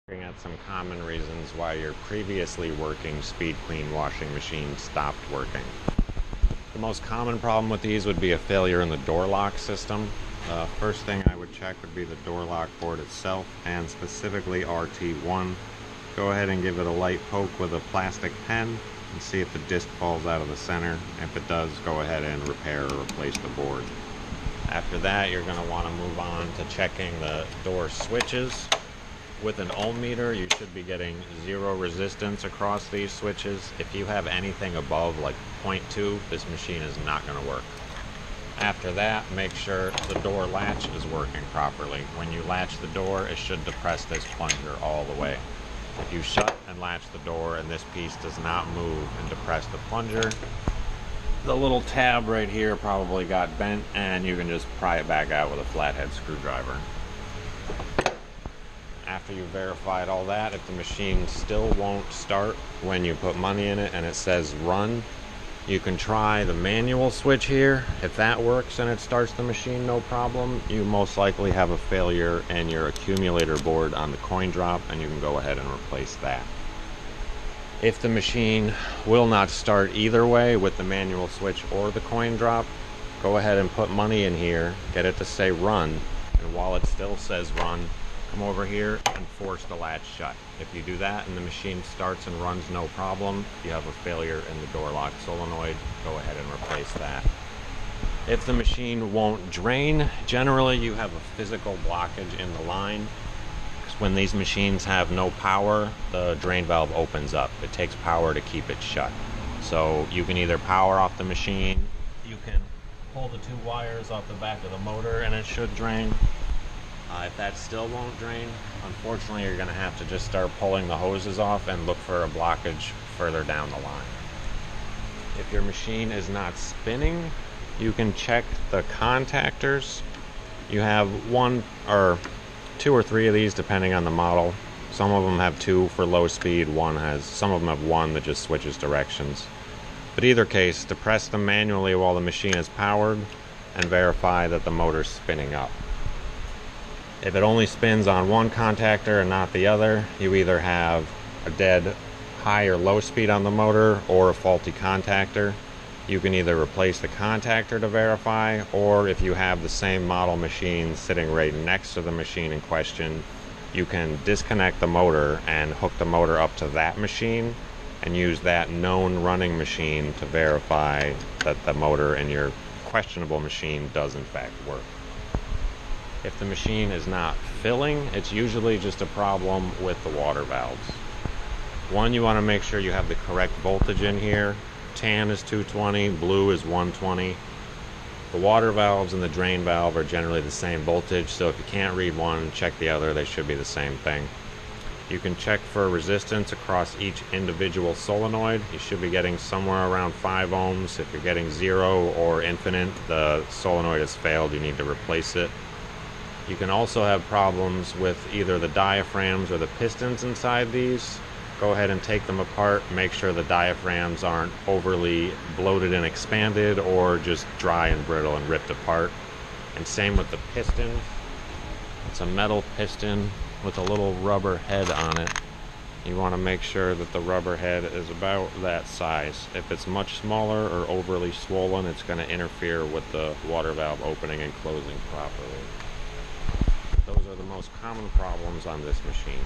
Looking at some common reasons why your previously working speed clean washing machine stopped working. The most common problem with these would be a failure in the door lock system. First thing I would check would be the door lock board itself, and specifically RT1. Go ahead and give it a light poke with a plastic pen and see if the disc falls out of the center. If it does, go ahead and repair or replace the board. After that, you're going to want to move on to checking the door switches. With an ohm meter, you should be getting 0 resistance across these switches. If you have anything above like 0.2, this machine is not going to work. After that, make sure the door latch is working properly. When you latch the door, it should depress this plunger all the way. If you shut and latch the door and this piece does not move and depress the plunger, the little tab right here probably got bent, and you can just pry it back out with a flathead screwdriver. After you've verified all that, if the machine still won't start when you put money in it and it says run, you can try the manual switch here. If that works and it starts the machine no problem, you most likely have a failure in your accumulator board on the coin drop, and you can go ahead and replace that. If the machine will not start either way with the manual switch or the coin drop, go ahead and put money in here, get it to say run, and while it still says run, come over here and force the latch shut. If you do that and the machine starts and runs no problem, you have a failure in the door lock solenoid. Go ahead and replace that. If the machine won't drain, generally you have a physical blockage in the line. When these machines have no power, the drain valve opens up. It takes power to keep it shut. So you can either power off the machine, you can pull the 2 wires off the back of the motor and it should drain. If that still won't drain, unfortunately you're going to have to just start pulling the hoses off and look for a blockage further down the line. If your machine is not spinning, you can check the contactors. You have 1 or 2 or 3 of these depending on the model. Some of them have 2 for low speed, some of them have 1 that just switches directions. But either case, depress them manually while the machine is powered and verify that the motor's spinning up. If it only spins on 1 contactor and not the other, you either have a dead high or low speed on the motor or a faulty contactor. You can either replace the contactor to verify, or if you have the same model machine sitting right next to the machine in question, you can disconnect the motor and hook the motor up to that machine and use that known running machine to verify that the motor in your questionable machine does in fact work. If the machine is not filling, it's usually just a problem with the water valves. One, you want to make sure you have the correct voltage in here. Tan is 220, blue is 120. The water valves and the drain valve are generally the same voltage, so if you can't read one, check the other. They should be the same thing. You can check for resistance across each individual solenoid. You should be getting somewhere around 5 ohms. If you're getting 0 or infinite, the solenoid has failed. You need to replace it. You can also have problems with either the diaphragms or the pistons inside these. Go ahead and take them apart. Make sure the diaphragms aren't overly bloated and expanded or just dry and brittle and ripped apart. And same with the piston. It's a metal piston with a little rubber head on it. You want to make sure that the rubber head is about that size. If it's much smaller or overly swollen, it's going to interfere with the water valve opening and closing properly. Those are the most common problems on this machine.